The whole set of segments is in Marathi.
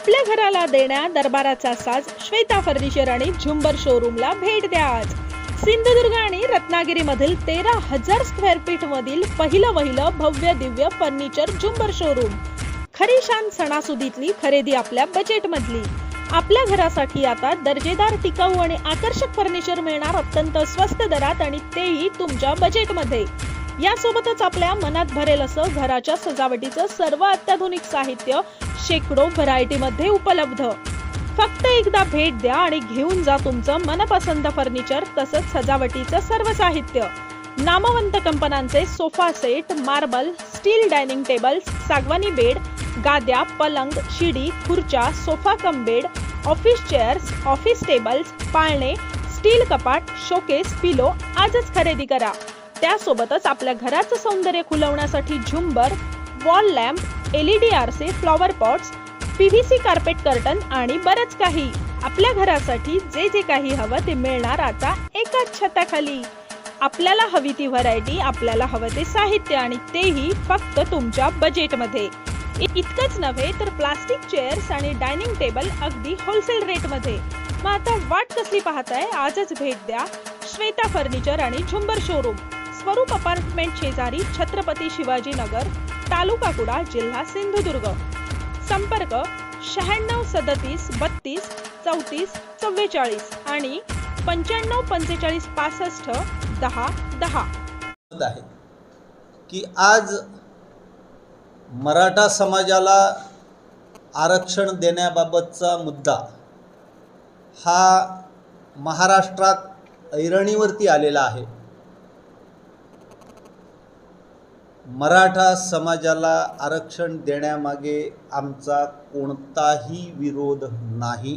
आपल्या घराला देण्या दरबाराचा साज श्वेता फर्निचर आणि झुंबर शोरूमला भेट द्या आज. सिंधुदुर्ग आणि रत्नागिरी मधील 13,000 स्क्वेअर फीट मधील पहिलं भव्य दिव्य फर्निचर झुंबर शोरूम. खरी शान सणासुदीतली खरेदी आपल्या बजेट मधली. आपल्या घरासाठी आता दर्जेदार टिकाऊ आणि आकर्षक फर्निचर मिळणार अत्यंत स्वस्त दरात आणि तेही तुमच्या बजेट मध्ये. यासोबतच आपल्या मनात भरेल असं घराच्या सजावटीचं सर्व अत्याधुनिक साहित्य शेकडो व्हरायटी मध्ये उपलब्ध. फक्त एकदा भेट द्या आणि घेऊन जा तुमचं मनपसंत फर्निचर तसंच सजावटीचं सर्व साहित्य. नामवंत कंपन्यांचे sofa set, marble, steel dining tables, सागवानी बेड, गाद्या, पलंग, शिडी, खुर्च्या, sofa cum bed, office chairs, office tables, पाळणे, स्टील कपाट, शोकेस, पिलो आजच खरेदी करा. त्यासोबतच आपल्या घराचं सौंदर्य खुलवण्यासाठी झुंबर, वॉल लॅम्प, LED आरसे, flower pots, PVC carpet curtain आणि बरंच काही. आपल्या घरासाठी जे जे काही हवं ते मिळणार आता एकाच छताखाली. आपल्याला हवी ती व्हरायटी, आपल्याला हवं ते साहित्य आणि तेही फक्त तुमच्या बजेटमध्ये. इतकंच नव्हे तर प्लास्टिक चेअर्स आणि डायनिंग टेबल अगदी होलसेल रेट मध्ये. मग आता वाट कसली पाहताय? आजच भेट द्या श्वेता फर्निचर आणि झुंबर शोरूम, स्वरूप अपार्टमेंट शेजारी, छत्रपती शिवाजी नगर, तालुका कुडाळ, जिल्हा सिंधुदुर्ग. संपर्क 96 37 32 34 44 आणि 95 45 65 10 10. आहे की आज मराठा समाजाला आरक्षण देण्याबाबतचा मुद्दा हा महाराष्ट्रात ऐरणीवरती आलेला आहे. मराठा समाजाला आरक्षण देण्यामागे आमचा कोणताही विरोध नाही.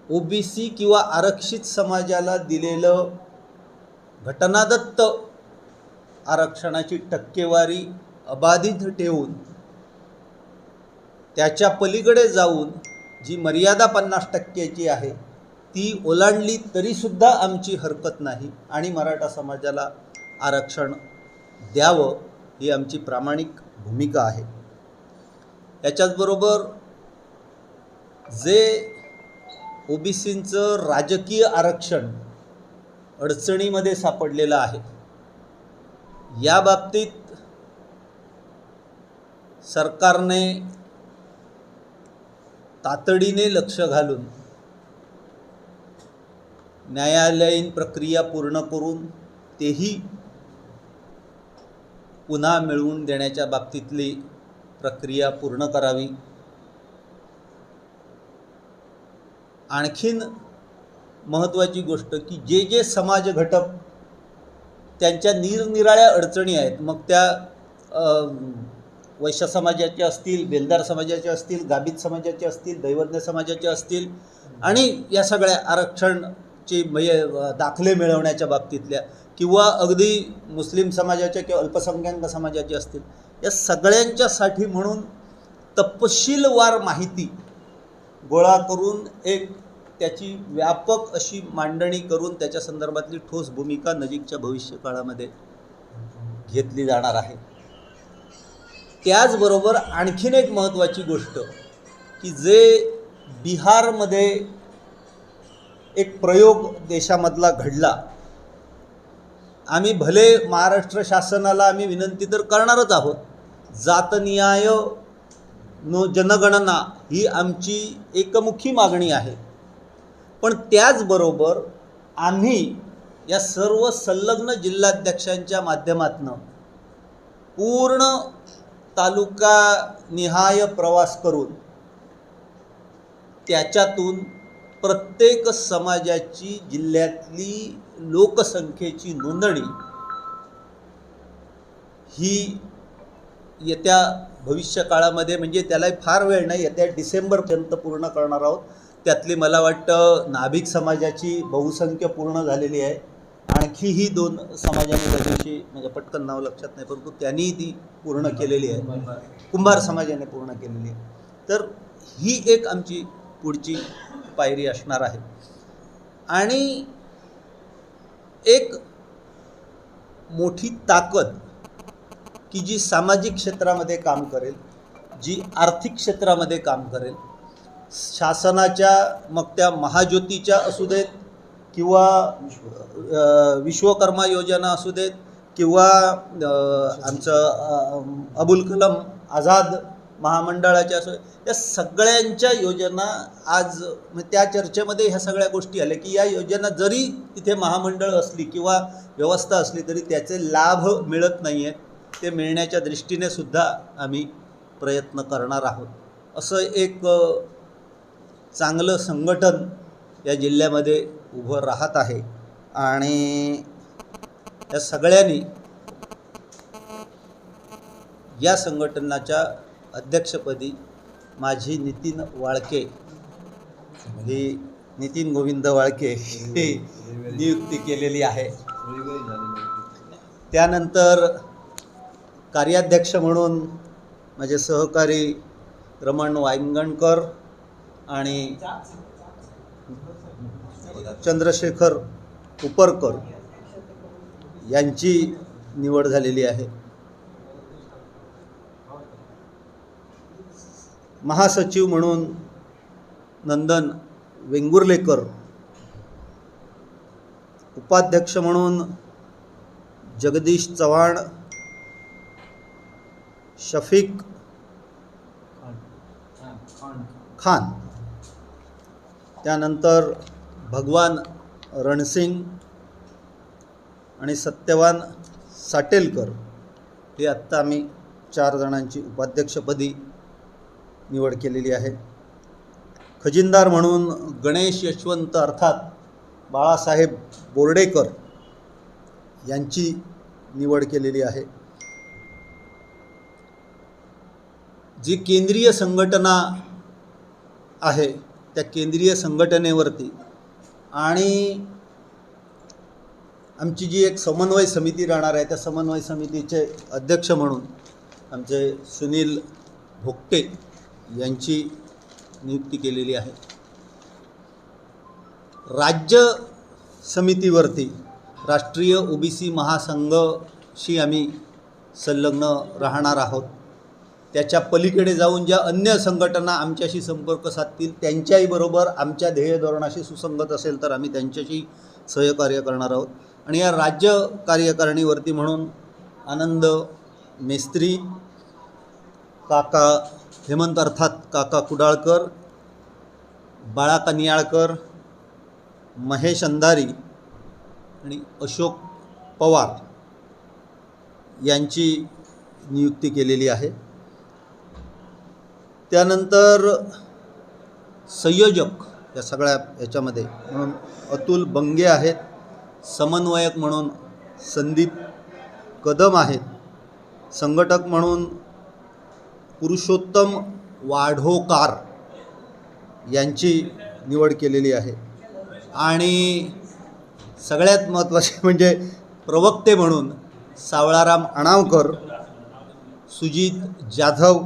OBC किंवा आरक्षित समाजाला दिलेलं घटनादत्त आरक्षणाची टक्केवारी अबाधित ठेवून त्याच्या पलीकडे जाऊन जी मर्यादा 50% आहे ती ओलांडली तरीसुद्धा आमची हरकत नाही आणि मराठा समाजाला आरक्षण द्यावं ही आमची प्रामाणिक भूमिका आहे. याच्याचबरोबर जे OBCंचं राजकीय आरक्षण अडचणीमध्ये सापडलेलं आहे, या बाबतीत सरकारने तातडीने लक्ष घालून न्यायालयीन प्रक्रिया पूर्ण करून तेही पुन्हा मिळवून देण्याच्या बाबतीतली प्रक्रिया पूर्ण करावी. आणखीन महत्त्वाची गोष्ट की जे जे समाज घटक त्यांच्या निरनिराळ्या अडचणी आहेत, मग त्या वैश्य समाजाचे असतील, बेलदार समाजाचे असतील, गाभित समाजाचे असतील, दैवज्ञ समाजाचे असतील आणि या सगळ्या आरक्षणचे दाखले मिळवण्याच्या बाबतीतल्या किंवा अगदी मुस्लिम समाजाच्या किंवा अल्पसंख्याक समाजाचे असतील, या सगळ्यांच्यासाठी म्हणून तपशीलवार माहिती गोळा करून एक त्याची व्यापक अशी मांडणी करून त्याच्या संदर्भातली ठोस भूमिका नजीकच्या भविष्यकाळामध्ये घेतली जाणार आहे. त्याचबरोबर आणखीन एक महत्त्वाची गोष्ट की जे बिहारमध्ये एक प्रयोग देशामधला घडला, आम्ही भले महाराष्ट्र शासनाला आम्ही विनंती तर करणारच आहोत, जातनिहाय जनगणना ही आमची एकमुखी मागणी आहे, पण त्याचबरोबर आम्ही या सर्व संलग्न जिल्हाध्यक्षांच्या माध्यमातून पूर्ण तालुका निहाय प्रवास करून त्याच्यातून प्रत्येक समाजाची जिल्ह्यातली लोकसंख्येची नोंदणी ही येत्या भविष्य काळामध्ये, म्हणजे त्याला फार वेळ नाही, येत्या डिसेंबरपर्यंत पूर्ण करणार आहोत. त्यातली मला वाटतं नाभिक समाजाची बहुसंख्य पूर्ण झालेली आहे. आणखीही 2 समाजाने त्यादिवशी म्हणजे पटकन नाव लक्षात नाही, परंतु त्यांनी ती पूर्ण केलेली आहे. कुंभार समाजाने पूर्ण केलेली आहे. तर ही एक आमची पुढची पायरी असणार आहे. आणि एक मोठी ताकद की जी सामाजिक क्षेत्रामध्ये काम करेल जी आर्थिक क्षेत्रामध्ये काम करेल, शासनाच्या मग त्या महाज्योतीच्या असू देत किंवा विश्वकर्मा योजना असू देत किंवा आमचं अबुल कलाम आझाद महामंडळाच्या असो, या सगळ्यांच्या योजना आज त्या चर्चेमध्ये ह्या सगळ्या गोष्टी आल्या की या योजना जरी तिथे महामंडळ असली किंवा व्यवस्था असली तरी त्याचे लाभ मिळत नाही आहेत, ते मिळण्याच्या दृष्टीने सुद्धा आम्ही प्रयत्न करणार आहोत. असं एक चांगलं संघटन या जिल्ह्यामध्ये उभं राहत आहे आणि या सगळ्यांनी या संघटनाच्या अध्यक्षपदी माझी नितीन वाळके ही नितीन गोविंद वाळके ही नियुक्ती केलेली आहे. त्यानंतर कार्याध्यक्ष म्हणून माझे सहकारी रमण वांगणकर आणि चंद्रशेखर उपरकर यांची निवड झालेली आहे. महासचिव म्हणून नंदन वेंगुर्लेकर, उपाध्यक्ष म्हणून जगदीश चव्हाण, शफीक खान, त्यानंतर भगवान रणसिंग आणि सत्यवान साटेलकर हे आत्ता आम्ही 4 जणांची उपाध्यक्षपदी निवड केलेली आहे. खजिनदार म्हणून गणेश यशवंत अर्थात बाळासाहेब बोर्डेकर यांची निवड केलेली आहे. जी केंद्रीय संघटना आहे त्या केंद्रीय संघटनेवरती आणि आमची जी एक समन्वय समिती राहणार आहे त्या समन्वय समितीचे अध्यक्ष म्हणून आमचे सुनील भोगटे यांची नियुक्ती केलेली आहे. राज्य समितीवरती राष्ट्रीय ओबीसी महासंघशी आम्ही संलग्न राहणार आहोत. त्याच्या पलीकडे जाऊन ज्या अन्य संघटना आमच्याशी संपर्क साधतील त्यांच्याही बरोबर आमच्या ध्येय धोरणाशी सुसंगत असेल तर आम्ही त्यांच्याशी सहकार्य करणार आहोत. आणि या राज्य कार्यकारिणीवरती म्हणून आनंद मेस्त्री, काका हेमंत अर्थात काका कुडाळकर, बाळा कनियाळकर, महेश अंधारी आणि अशोक पवार यांची नियुक्ती केलेली आहे. त्यानंतर संयोजक या सगळ्या याच्यामध्ये म्हणून अतुल बंगे आहेत, समन्वयक म्हणून संदीप कदम आहेत, संघटक म्हणून पुरुषोत्तम वाढोकार यांची निवड केलेली आहे. आणि सगळ्यात महत्त्वाचे म्हणजे प्रवक्ते म्हणून सावळाराम अणावकर, सुजित जाधव